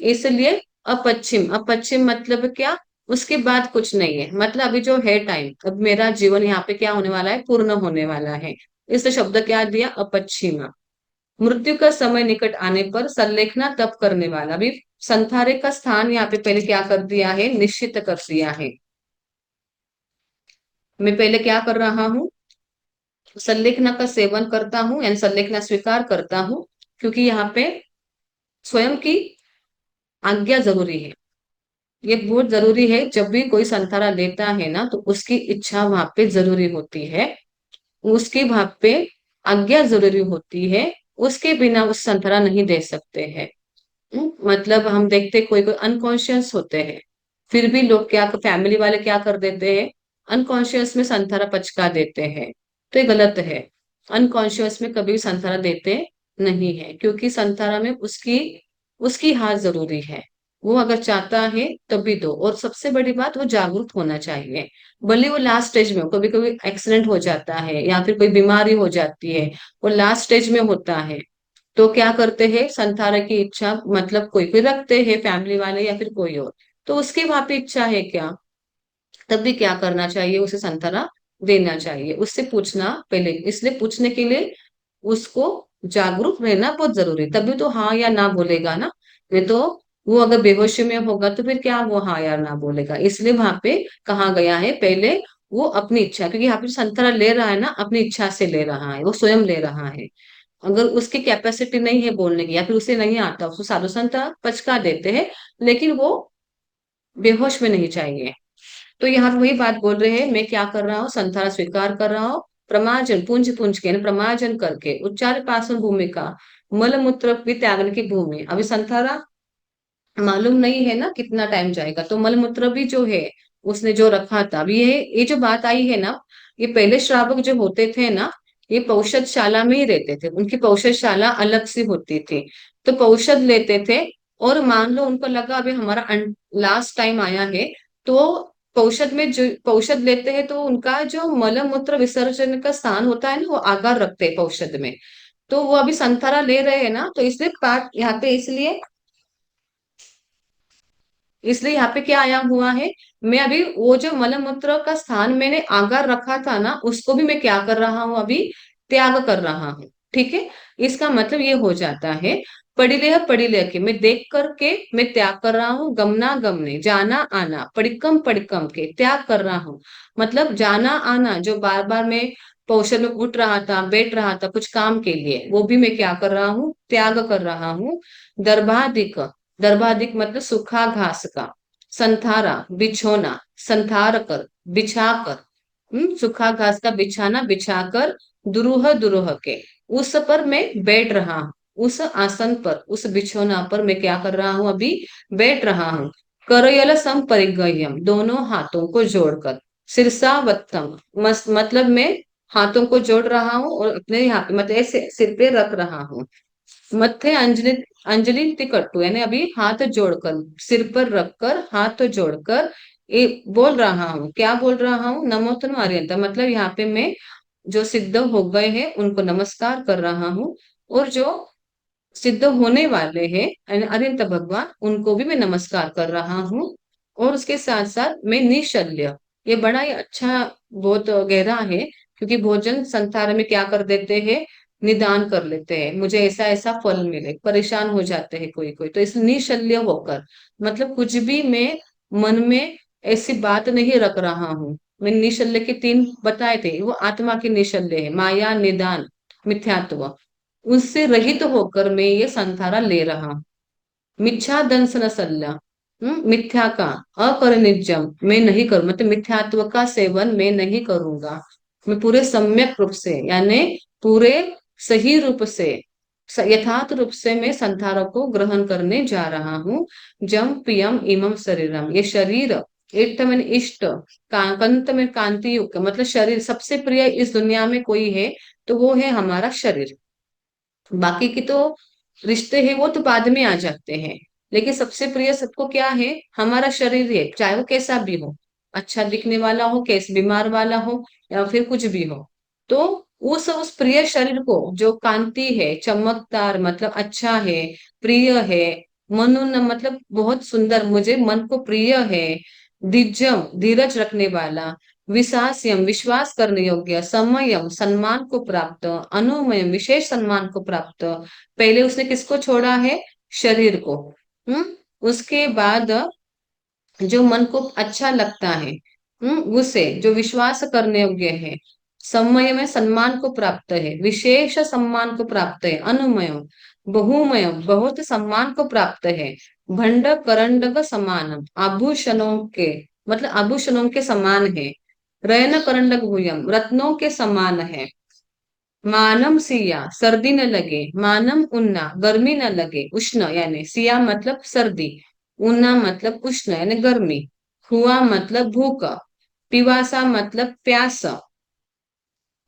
इसलिए अपश्चिम, अपश्चिम मतलब क्या, उसके बाद कुछ नहीं है, मतलब अभी जो है टाइम, अब मेरा जीवन यहाँ पे क्या होने वाला है, पूर्ण होने वाला है। इस शब्द क्या दिया, अपश्चिमा। मृत्यु का समय निकट आने पर संलेखना तप करने वाला, अभी संथारे का स्थान यहाँ पे पहले क्या कर दिया है, निश्चित कर दिया है। मैं पहले क्या कर रहा हूँ, संलेखना का सेवन करता हूँ, यानी संलेखना स्वीकार करता हूँ, क्योंकि यहाँ पे स्वयं की आज्ञा जरूरी है। ये बहुत जरूरी है, जब भी कोई संथारा लेता है ना, तो उसकी इच्छा वहां पे जरूरी होती है, उसकी वहां पे आज्ञा जरूरी होती है, उसके बिना उस संतरा नहीं दे सकते हैं। मतलब हम देखते कोई कोई अनकॉन्शियस होते हैं, फिर भी लोग क्या, फैमिली वाले क्या कर देते हैं, अनकॉन्शियस में संतरा पचका देते हैं। तो ये गलत है, अनकॉन्शियस में कभी संतरा देते नहीं है, क्योंकि संतरा में उसकी उसकी हार जरूरी है। वो अगर चाहता है तभी दो, और सबसे बड़ी बात वो जागरूक होना चाहिए। भले वो लास्ट स्टेज में हो, कभी कभी एक्सीडेंट हो जाता है या फिर कोई बीमारी हो जाती है, वो लास्ट स्टेज में होता है, तो क्या करते हैं, संथारा की इच्छा मतलब कोई कोई रखते हैं फैमिली वाले या फिर कोई और, तो उसकी वहां पे इच्छा है क्या, तब भी क्या करना चाहिए, उसे संथारा देना चाहिए। उससे पूछना पहले, इसलिए पूछने के लिए उसको जागरूक रहना बहुत जरूरी, तभी तो हाँ या ना बोलेगा ना। नहीं तो वो अगर बेहोशी में होगा तो फिर क्या वो हाँ या ना बोलेगा। इसलिए वहां पे कहा गया है पहले वो अपनी इच्छा, क्योंकि यहाँ पे संतरा ले रहा है ना, अपनी इच्छा से ले रहा है, वो स्वयं ले रहा है। अगर उसकी कैपेसिटी नहीं है बोलने की, या फिर उसे नहीं आता, उसको साधु संत पचका देते हैं, लेकिन वो बेहोश में नहीं चाहिए। तो यहाँ पे वही बात बोल रहे हैं, मैं क्या कर रहा हूँ, संथारा स्वीकार कर रहा हूँ, प्रमार्जन पुंज पुंज के, प्रमार्जन करके, उच्चार पासन भूमिका, मल मूत्र भी त्यागने की भूमि। अभी संथारा मालूम नहीं है ना कितना टाइम जाएगा, तो मल मूत्र भी जो है उसने जो रखा था। अभी ये जो बात आई है ना, ये पहले श्रावक जो होते थे ना, ये पौषधशाला में ही रहते थे, उनकी पौषधशाला अलग से होती थी। तो पौषध लेते थे, और मान लो उनको लगा अभी हमारा लास्ट टाइम आया है, तो पौषध में जो पौषध लेते हैं तो उनका जो मल मूत्र विसर्जन का स्थान होता है ना, वो आगार रखते हैं पौषध में। तो वो अभी संथारा ले रहे हैं ना, तो इसलिए पाठ यहाँ पे, इसलिए इसलिए यहाँ पे क्या आया हुआ है, मैं अभी वो जो मलमूत्र का स्थान मैंने आगार रखा था ना, उसको भी मैं क्या कर रहा हूँ, अभी त्याग कर रहा हूँ। ठीक है, इसका मतलब ये हो जाता है, पढ़ी ले के मैं देख करके मैं त्याग कर रहा हूँ, गमना गमने जाना आना, पढ़िकम के त्याग कर रहा हूँ। मतलब जाना आना जो बार बार मैं पोषण में उठ रहा था, बैठ रहा था कुछ काम के लिए, वो भी मैं क्या कर रहा हूँ, त्याग कर रहा हूँ। दर्भादिक, दर्भादिक मतलब सूखा घास का, संथारा बिछोना, संथार कर बिछा कर, सूखा घास का बिछाना बिछाकर, दुरूह दुरूह के, उस पर मैं बैठ रहा हूँ, उस आसन पर उस बिछोना पर मैं क्या कर रहा हूँ, अभी बैठ रहा हूँ। करयल सम परिगयम, दोनों हाथों को जोड़कर, शीर्षावत्तम, मतलब मैं हाथों को जोड़ रहा हूँ और अपने यहाँ पे मतलब ऐसे सिर पे रख रहा हूँ। मत्थे अंजलि, अंजलि तिकट्टू यानी अभी हाथ जोड़कर, सिर पर रखकर हाथ जोड़कर ये बोल रहा हूँ, क्या बोल रहा हूँ, नमोतन आर्यंत, मतलब यहाँ पे मैं जो सिद्ध हो गए हैं उनको नमस्कार कर रहा हूँ, और जो सिद्ध होने वाले हैं यानी अरिहंत भगवान, उनको भी मैं नमस्कार कर रहा हूँ। और उसके साथ साथ मैं निशल्य, ये बड़ा ही अच्छा, बहुत गहरा है, क्योंकि भोजन संसार में क्या कर देते हैं, निदान कर लेते हैं, मुझे ऐसा ऐसा फल मिले, परेशान हो जाते हैं कोई कोई, तो इस निशल्य होकर, मतलब कुछ भी मैं मन में ऐसी बात नहीं रख रहा हूँ। मैं निशल्य के तीन बताए थे, वो आत्मा की निशल्य है, माया निदान मिथ्यात्व, उससे रहित होकर मैं ये संसारा ले रहा हूं। मिथ्या दंसन सल्ला, मिथ्या का अकर निजम मैं नहीं करूं, मतलब मिथ्यात्व का सेवन मैं नहीं करूंगा। मैं पूरे सम्यक रूप से यानी पूरे सही रूप से, यथार्थ रूप से मैं संसारों को ग्रहण करने जा रहा हूँ। जम पियम इमम शरीरम, ये शरीर इष्ट में इष्ट, कांत में कांति युक्त, मतलब शरीर सबसे प्रिय इस दुनिया में कोई है तो वो है हमारा शरीर। बाकी की तो रिश्ते हैं वो तो बाद में आ जाते हैं, लेकिन सबसे प्रिय सबको क्या है, हमारा शरीर है, चाहे वो कैसा भी हो, अच्छा दिखने वाला हो, कैसे बीमार वाला हो, या फिर कुछ भी हो। तो उस प्रिय शरीर को जो कांति है, चमकदार मतलब अच्छा है, प्रिय है, मनुन मतलब बहुत सुंदर, मुझे मन को प्रिय है, दिज्जम धीरज रखने वाला, विश्वास्यम विश्वास करने योग्य, समयम सम्मान को प्राप्त, अनुमयम विशेष सम्मान को प्राप्त, पहले उसने किसको छोड़ा है, शरीर को। उसके बाद जो मन को अच्छा लगता है, उसे जो विश्वास करने योग्य है, समय में सम्मान को प्राप्त है, विशेष सम्मान को प्राप्त है, अनुमय बहुमय बहुत सम्मान को प्राप्त है, भंड करंडक समान आभूषणों के, मतलब आभूषणों के समान है, रयन करंडक भूयम रत्नों के समान है, मानम सिया सर्दी न लगे, मानम उन्ना गर्मी न लगे, उष्ण यानी सिया मतलब सर्दी, उन्ना मतलब उष्ण यानी गर्मी, हुआ मतलब भूख, पिवासा मतलब प्यास,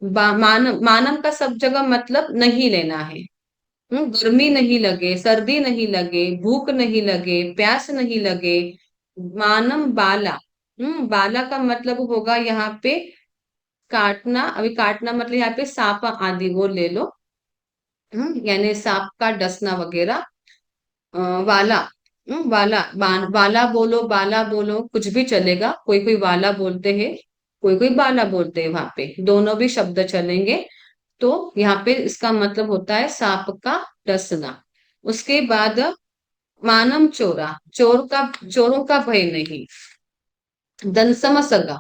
मानम मानम का सब जगह मतलब नहीं लेना है। गर्मी नहीं लगे, सर्दी नहीं लगे, भूख नहीं लगे, प्यास नहीं लगे, मानम बाला, बाला का मतलब होगा यहाँ पे काटना, अभी काटना मतलब यहाँ पे सांप आदि वो ले लो, यानी सांप का डसना वगैरह, वाला, वाला बोलो बाला बोलो कुछ भी चलेगा, कोई कोई वाला बोलते हैं, कोई कोई बाला बोलते हैं, वहां पे दोनों भी शब्द चलेंगे। तो यहाँ पे इसका मतलब होता है सांप का डसना। उसके बाद मानम चोरा, चोर का, चोरों का भय नहीं, दंसम सगा,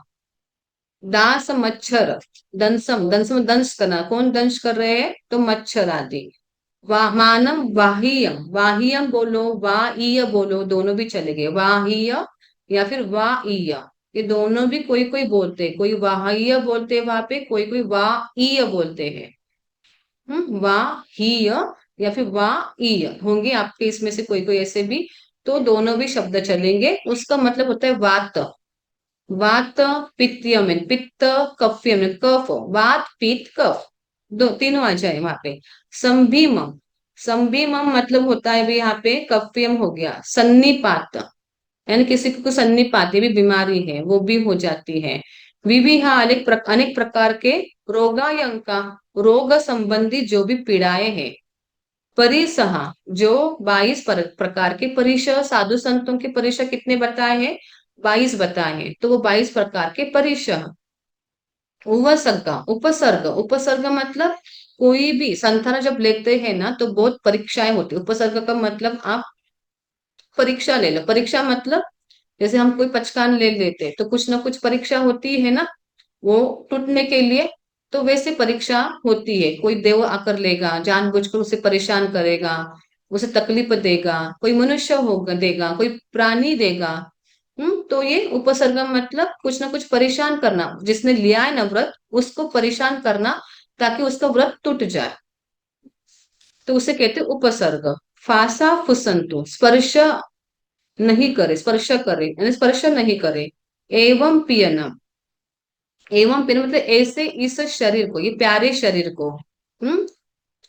दास मच्छर, दंसम दंसम दंश करना, कौन दंश कर रहे हैं, तो मच्छर आदि, मानम वाहियम, वाहियम बोलो वाह्य बोलो दोनों भी चलेंगे, वाह्य या फिर वाह्य, ये दोनों भी कोई कोई बोलते हैं, कोई वाह्य बोलते हैं वहां पे, कोई कोई वाह्य बोलते हैं। वाह्य या फिर वाह्य होंगे आपके इसमें से कोई कोई ऐसे भी, तो दोनों भी शब्द चलेंगे। उसका मतलब होता है वात, वात पित्तीय में पित्त, कफीय में कफ, वात पित्त कफ, दो तीनों आ जाए वहां पे। संभीमम, संभीमम मतलब होता है भी यहाँ पे कफियम हो गया, सन्निपात, यानी किसी को सन्निपाती भी बीमारी है वो भी हो जाती है। विविहा अनेक प्रकार के रोगायंका, रोग संबंधी जो भी पीड़ाएं हैं। परिसहा जो 22 प्रकार के परिसर, साधु संतों के परिसर कितने बताए हैं? 22 बताए हैं, तो वो 22 प्रकार के परिसर। उपसर्ग, उपसर्ग, उपसर्ग मतलब कोई भी संथारा जब लेते हैं ना तो बहुत परीक्षाएं होती है। उपसर्ग का मतलब आप परीक्षा ले लो। परीक्षा मतलब जैसे हम कोई पचकान ले लेते हैं तो कुछ ना कुछ परीक्षा होती है ना, वो टूटने के लिए। तो वैसे परीक्षा होती है, कोई देव आकर लेगा, जानबूझकर उसे परेशान करेगा, उसे तकलीफ देगा, कोई मनुष्य होगा देगा, कोई प्राणी देगा। तो ये उपसर्ग मतलब कुछ ना कुछ परेशान करना, जिसने लिया है ना व्रत उसको परेशान करना ताकि उसका व्रत टूट जाए, तो उसे कहते हैं उपसर्ग। फासा फुसंतु, स्पर्श नहीं करे, स्पर्श करे यानी स्पर्श नहीं करे। एवं पियनम, एवं पियनम मतलब ऐसे इस शरीर को, ये प्यारे शरीर को, हम्म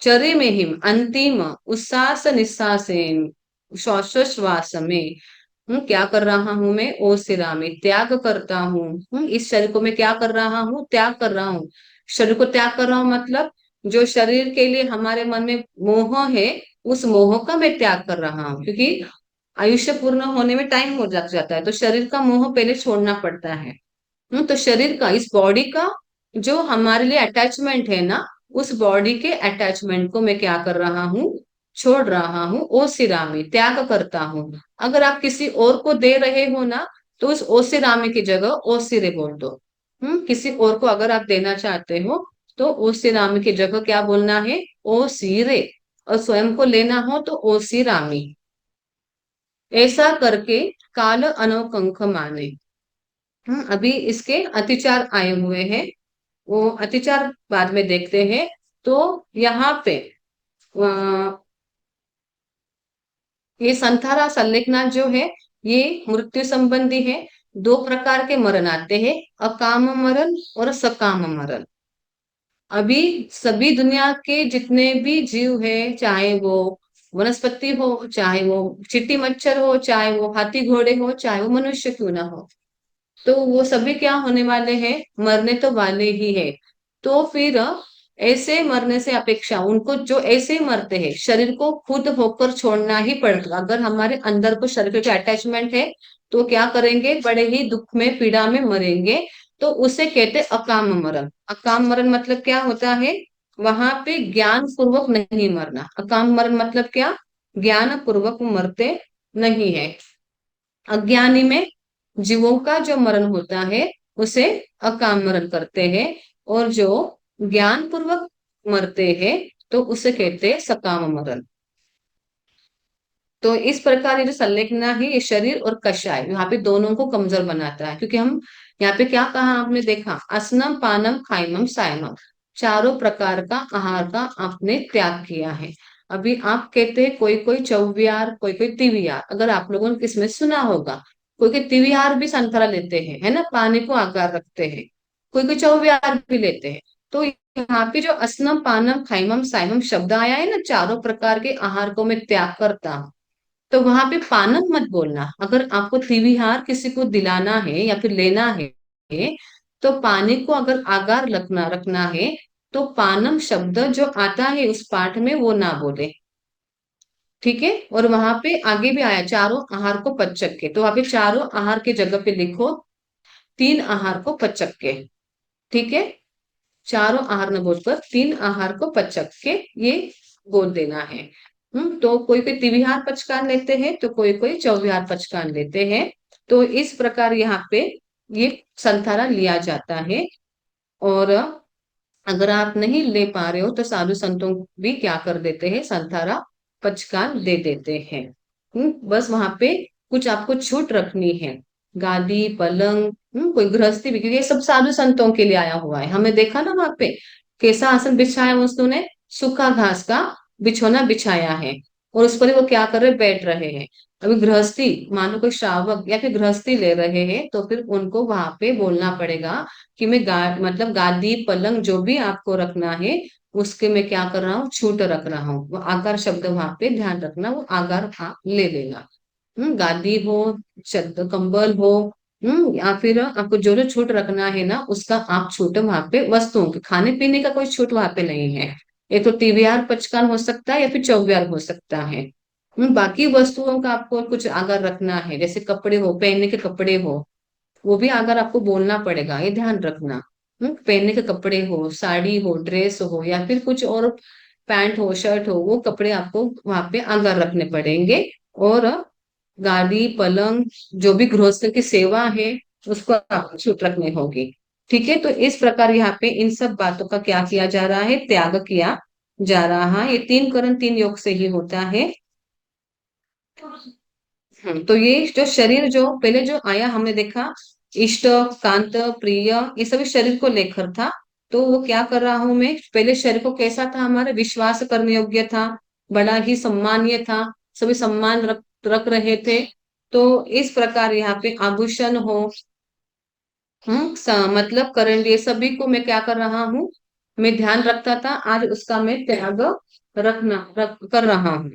चरे में हिम अंतिम उच्छ्वास निश्वासेन, श्वासोश्वास में, क्या कर रहा हूं मैं? ओ सिरा में त्याग करता हूँ। इस शरीर को मैं क्या कर रहा हूँ? त्याग कर रहा हूँ। शरीर को त्याग कर रहा हूँ मतलब जो शरीर के लिए हमारे मन में मोह है, उस मोह का मैं त्याग कर रहा हूँ, क्योंकि आयुष्य पूर्ण होने में टाइम हो लग जाता है, तो शरीर का मोह पहले छोड़ना पड़ता है। तो शरीर का, इस बॉडी का जो हमारे लिए अटैचमेंट है ना, उस बॉडी के अटैचमेंट को मैं क्या कर रहा हूँ? छोड़ रहा हूँ। ओ सिरामी त्याग करता हूँ। अगर आप किसी और को दे रहे हो ना, तो उस ओ सिरामी की जगह ओ सिरे बोल दो। किसी और को अगर आप देना चाहते हो तो ओ सिरामी की जगह क्या बोलना है? ओ सिरे। और स्वयं को लेना हो तो ओ सिरामी। ऐसा करके काल अनोकंख माने। अभी इसके अतिचार आए हुए हैं, वो अतिचार बाद में देखते हैं। तो यहाँ पे ये संथारा संलेखना जो है ये मृत्यु संबंधी है। दो प्रकार के मरण आते हैं, अकाम मरण और सकाम मरण। अभी सभी दुनिया के जितने भी जीव है, चाहे वो वनस्पति हो, चाहे वो चींटी मच्छर हो, चाहे वो हाथी घोड़े हो, चाहे वो मनुष्य क्यों ना हो, तो वो सभी क्या होने वाले हैं? मरने तो वाले ही है। तो फिर ऐसे मरने से अपेक्षा उनको जो ऐसे मरते हैं, शरीर को खुद होकर छोड़ना ही पड़ेगा। अगर हमारे अंदर को शरीर के अटैचमेंट है तो क्या करेंगे? बड़े ही दुख में पीड़ा में मरेंगे। तो उसे कहते अकाम मरण। अकाम मरण मतलब क्या होता है? वहां पे ज्ञान पूर्वक नहीं मरना। अकाम मरण मतलब क्या? ज्ञान पूर्वक मरते नहीं है। अज्ञानी में जीवों का जो मरण होता है उसे अकाम मरण करते हैं, और जो ज्ञान पूर्वक मरते हैं तो उसे कहते हैं सकाम मरण। तो इस प्रकार ये जो संलेखना है ये शरीर और कषाय यहाँ पे दोनों को कमजोर बनाता है, क्योंकि हम यहाँ पे क्या कहा आपने देखा, असनम पानम खाइमम सायमम, चारों प्रकार का आहार का आपने त्याग किया है। अभी आप कहते हैं कोई कोई चौविहार, कोई कोई तिविहार, अगर आप लोगों ने किसमें सुना होगा, कोई कोई तिविहार भी संतरा लेते हैं, है ना, पानी को आकार रखते हैं, कोई कोई चौविहार भी लेते हैं। तो यहाँ पे जो असनम पानम खाइमम साइमम शब्द आया है ना, चारों प्रकार के आहार को मैं त्याग करता हूँ, तो वहां पे पानक मत बोलना। अगर आपको त्रिविहार किसी को दिलाना है या फिर लेना है, तो पानी को अगर आगार रखना रखना है तो पानम शब्द जो आता है उस पाठ में वो ना बोले। ठीक है। और वहां पे आगे भी आया चारों आहार को पचक के, तो वहां पे चारों आहार की जगह पे लिखो तीन आहार को पचक के। ठीक है। चारों आहार न बोलकर तीन आहार को पचक के ये बोल देना है। तो कोई कोई त्रिविहार पचकान लेते हैं तो कोई कोई चौविहार पचकान लेते हैं। तो इस प्रकार यहाँ पे ये संथारा लिया जाता है। और अगर आप नहीं ले पा रहे हो तो साधु संतों भी क्या कर देते हैं? संथारा पचकान दे देते हैं। बस वहां पे कुछ आपको छूट रखनी है, गादी पलंग, कोई गृहस्थी भी, क्योंकि ये सब साधु संतों के लिए आया हुआ है। हमें देखा ना वहां पे कैसा आसन बिछाया उसने, सूखा घास का बिछोना बिछाया है, और उस पर वो क्या कर रहे? बैठ रहे हैं। अभी गृहस्थी, मानो कोई श्रावक या फिर गृहस्थी ले रहे हैं तो फिर उनको वहां पे बोलना पड़ेगा कि मैं मतलब गादी पलंग जो भी आपको रखना है उसके मैं क्या कर रहा हूँ? छूट रख रहा हूँ। वो आकार शब्द वहां पे ध्यान रखना, वो आकार आप ले लेना। गादी हो, चादर कंबल हो, या फिर आपको जो जो छूट रखना है ना उसका आप छूट वहां पे वस्तुओं की, खाने पीने का कोई छूट वहां पे नहीं है। एक तो टीवीआर पचकान हो सकता है या फिर चौबियार हो सकता है। बाकी वस्तुओं का आपको कुछ अगर रखना है, जैसे कपड़े हो, पहनने के कपड़े हो, वो भी अगर आपको बोलना पड़ेगा, ये ध्यान रखना। पहनने के कपड़े हो, साड़ी हो, ड्रेस हो, या फिर कुछ और पैंट हो, शर्ट हो, वो कपड़े आपको वहां पे अगर रखने पड़ेंगे। और गाड़ी, पलंग, जो भी गृहस्थ की सेवा है उसको आपको छूट रखनी होगी। ठीक है, तो इस प्रकार यहाँ पे इन सब बातों का क्या किया जा रहा है, त्याग किया जा रहा है। ये तीन करण तीन योग से ही होता है। तो ये जो शरीर जो पहले जो आया हमने देखा, इष्ट, कांत, प्रिय, ये सभी शरीर को लेकर था। तो वो क्या कर रहा हूं मैं, पहले शरीर को कैसा था, हमारा विश्वास करने योग्य था, बड़ा ही सम्मानीय था, सभी सम्मान रख रहे थे। तो इस प्रकार यहाँ पे आभूषण हो, मतलब करण, ये सभी को मैं क्या कर रहा हूँ, मैं ध्यान रखता था, आज उसका मैं त्याग कर रहा हूँ।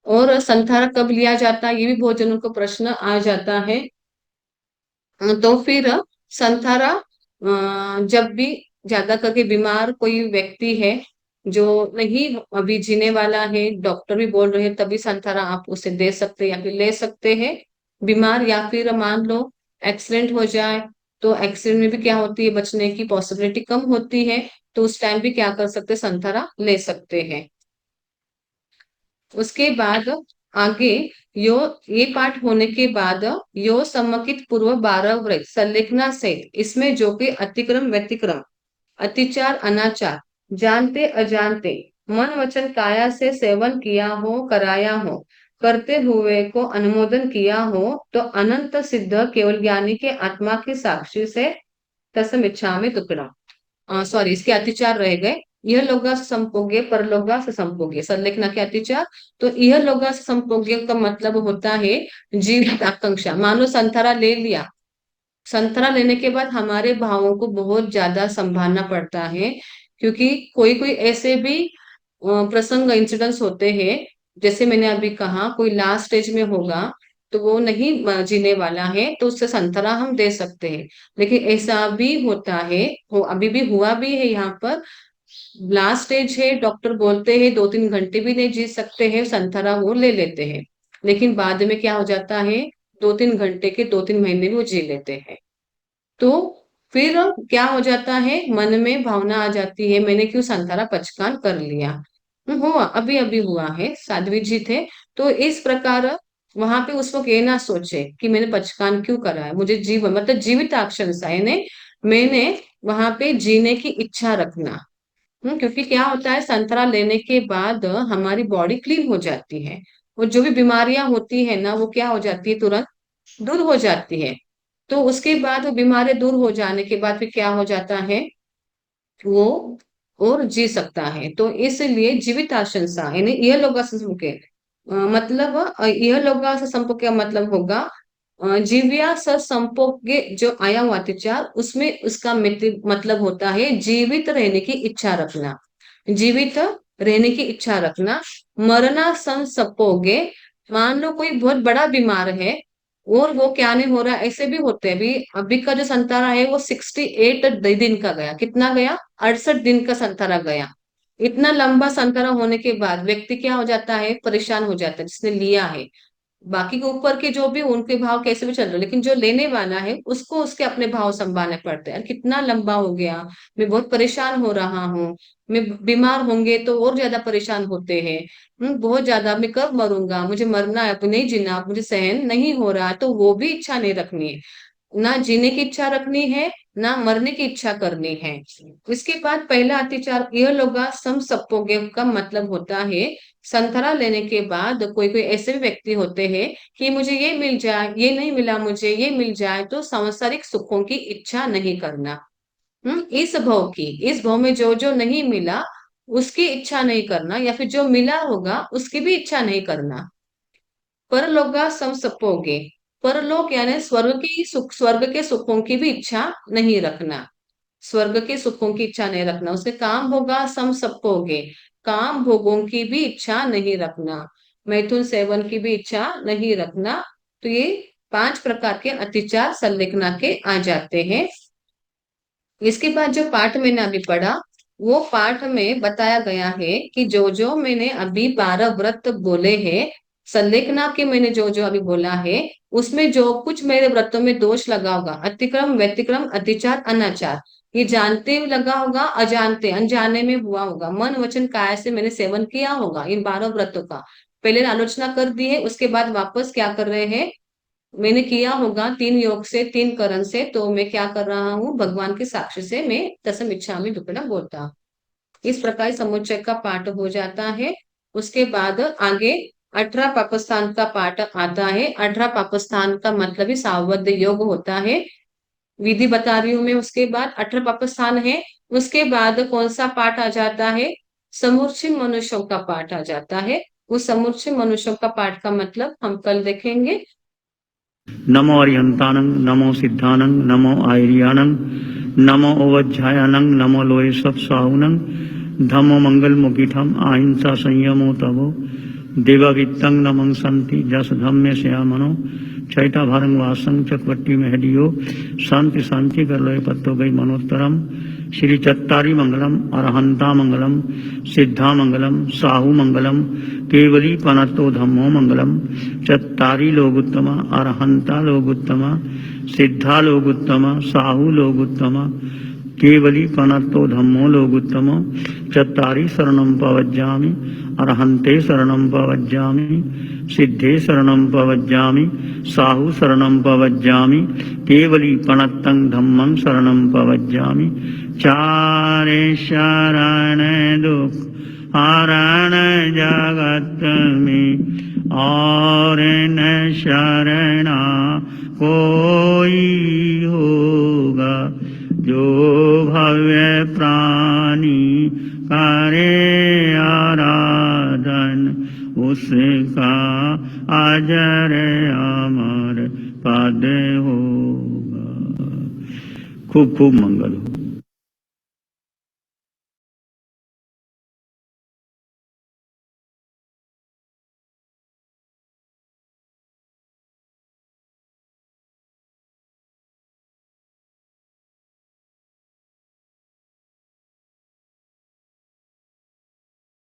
और संथारा कब लिया जाता है, ये भी बहुत जनों को प्रश्न आ जाता है। तो फिर संथारा जब भी ज्यादा करके बीमार कोई व्यक्ति है, जो नहीं अभी जीने वाला है, डॉक्टर भी बोल रहे हैं, तभी संथारा आप उसे दे सकते हैं या फिर ले सकते हैं। बीमार, या फिर मान लो एक्सीडेंट हो जाए, तो एक्सीडेंट में भी क्या होती है, बचने की पॉसिबिलिटी कम होती है। तो उस टाइम भी क्या कर सकते हैं, संथारा ले सकते हैं। उसके बाद आगे यो, ये पाठ होने के बाद यो सम्मकित पूर्व 12 व्रत संलेखना सहित, इसमें जो कि अतिक्रम व्यतिक्रम, अतिचार अनाचार, जानते अजानते, मन वचन काया से सेवन किया हो, कराया हो, करते हुए को अनुमोदन किया हो, तो अनंत सिद्ध केवल ज्ञानी के आत्मा की साक्षी से तसम इच्छा में टुकड़ा। सॉरी, इसके अतिचार रह गए। यह लोगा से संपोगे, परलोगा से संपोगे, संलेखना के अतिचार। तो यह लोगा से संपोगे का मतलब होता है जीवित आकांक्षा। मान लो संतरा ले लिया, संतरा लेने के बाद हमारे भावों को बहुत ज्यादा संभालना पड़ता है, क्योंकि कोई कोई ऐसे भी प्रसंग, इंसिडेंट्स होते हैं, जैसे मैंने अभी कहा, कोई लास्ट स्टेज में होगा तो वो नहीं जीने वाला है, तो उससे संतरा हम दे सकते हैं। लेकिन ऐसा भी होता है, हो अभी भी हुआ भी है यहाँ पर, लास्ट स्टेज है, डॉक्टर बोलते हैं 2-3 घंटे भी नहीं जी सकते हैं, संतरा वो ले लेते हैं। लेकिन बाद में क्या हो जाता है, 2-3 घंटे के 2-3 महीने में वो जी लेते हैं। तो फिर क्या हो जाता है, मन में भावना आ जाती है, मैंने क्यों संतरा पचकान कर लिया। हुआ, अभी अभी हुआ है, साध्वी जी थे। तो इस प्रकार वहां पे उस वक्त ये ना सोचे कि मैंने पचकान क्यों करा है, मुझे जीवन मतलब जीवित आकांक्षा है, मैंने वहां पे जीने की इच्छा रखना। क्योंकि क्या होता है, संतरा लेने के बाद हमारी बॉडी क्लीन हो जाती है, और जो भी बीमारियां होती है ना, वो क्या हो जाती है, तुरंत दूर हो जाती है। तो उसके बाद वो बीमारी दूर हो जाने के बाद फिर क्या हो जाता है, वो और जी सकता है। तो इसलिए जीवित आशंसा यानी यह लोग के मतलब यह लोग संपर्क का मतलब होगा जीव्या संपोगे, जो आया हुआ अतिचार, उसमें उसका मतलब होता है जीवित रहने की इच्छा रखना, जीवित रहने की इच्छा रखना। मरना संसपोगे, मान लो कोई बहुत बड़ा बीमार है और वो क्या नहीं हो रहा, ऐसे भी होते हैं। अभी अभी का जो संतारा है वो 68 दिन का गया, कितना गया, 68 दिन का संतारा गया। इतना लंबा संतारा होने के बाद व्यक्ति क्या हो जाता है, परेशान हो जाता है, जिसने लिया है। बाकी के ऊपर के जो भी उनके भाव कैसे भी चल रहे, लेकिन जो लेने वाला है उसको उसके अपने भाव संभालने पड़ते हैं। यार कितना लंबा हो गया, मैं बहुत परेशान हो रहा हूँ, मैं बीमार होंगे तो और ज्यादा परेशान होते हैं। बहुत ज्यादा, मैं कब मरूंगा, मुझे मरना है, अब नहीं जीना, अब मुझे सहन नहीं हो रहा, तो वो भी इच्छा नहीं रखनी है। ना जीने की इच्छा रखनी है, ना मरने की इच्छा करनी है। इसके बाद पहला अतिचार यह लोगा सम सप्पोगे का मतलब होता है, संतरा लेने के बाद कोई कोई ऐसे भी व्यक्ति होते हैं कि मुझे ये मिल जाए, ये नहीं मिला मुझे ये मिल जाए, तो सांसारिक सुखों की इच्छा नहीं करना। इस भव की, इस भव में जो जो नहीं मिला उसकी इच्छा नहीं करना, या फिर जो मिला होगा उसकी भी इच्छा नहीं करना। परलोका संसपोगे, परलोक यानी स्वर्ग की सुख, स्वर्ग के सुखों की भी इच्छा नहीं रखना। स्वर्ग के सुखों की इच्छा नहीं रखना, उससे काम होगा सम सबको होगे, काम भोगों की भी इच्छा नहीं रखना, मैथुन सेवन की भी इच्छा नहीं रखना। तो ये 5 प्रकार के अतिचार संलिग्ना के आ जाते हैं। इसके बाद जो पाठ मैंने अभी पढ़ा, वो पाठ में बताया गया है कि जो जो मैंने अभी 12 व्रत बोले हैं, संलेखना के मैंने जो जो अभी बोला है, उसमें जो कुछ मेरे व्रतों में दोष लगा होगा, अतिक्रम, व्यतिक्रम, अतिचार, अनाचार, ये जानते हुए लगा होगा, अजानते अनजाने में हुआ होगा, मन वचन काया से मैंने सेवन किया होगा इन 12 व्रतों का। पहले आलोचना कर दी है, उसके बाद वापस क्या कर रहे हैं, मैंने किया होगा 3 योग से 3 करण से, तो मैं क्या कर रहा हूँ, भगवान के साक्षी से मैं दसम इच्छा में दुपड़ा बोलता हूँ। इस प्रकार समुच्चय का पाठ हो जाता है। उसके बाद आगे 18 पापस्थान का पाठ आता है। 18 पापस्थान का मतलब ही सावध योग होता है, विधि बता रही हूँ मैं। उसके बाद 18 पापस्थान है, उसके बाद कौन सा पाठ आ जाता है, समूचे मनुष्यों का पाठ आ जाता है। उस समूचे मनुष्यों का पाठ का मतलब हम कल देखेंगे। नमो अरिहंतानं, नमो सिद्धानं, नमो आयर्यानं, नमो ओवज्झायानं, नमो लोये सत्साहुनं, धम्मो मंगल मुखिठम अहिंसा संयमो तवो देवावित्तं नमं संति जस धम्मे श्यामनो चैता भारंग वासं चक्रवर्ती महडियो शांति शांति कर लोए पत्तो गई मनोत्तरम श्री चत्तारी मंगलम अरहंता मंगलम सिद्धा मंगलम साहू मंगलम केवली पनतो धम्मो मंगलम चत्तारी लोगुत्तमा अरहंता लोगुत्तमा सिद्धा लोगुत्तमा साहू लोगुत्तमा केवली पनतो धम्मो लोगुत्तमो चत्तारी शरणं पवज्जामि अरहंते शरणं पवज्जामि सिद्धे शरणं पवज्जामि साहू शरणं पवज्जामि केवली पनत्तं धम्मं शरणं पवज्जामि चारे शरण दुख हरण जगत में और न शरणा कोई होगा जो भव्य प्राणी करे आराधन उसका अजर अमर पद होगा। खूब खूब मंगल हो।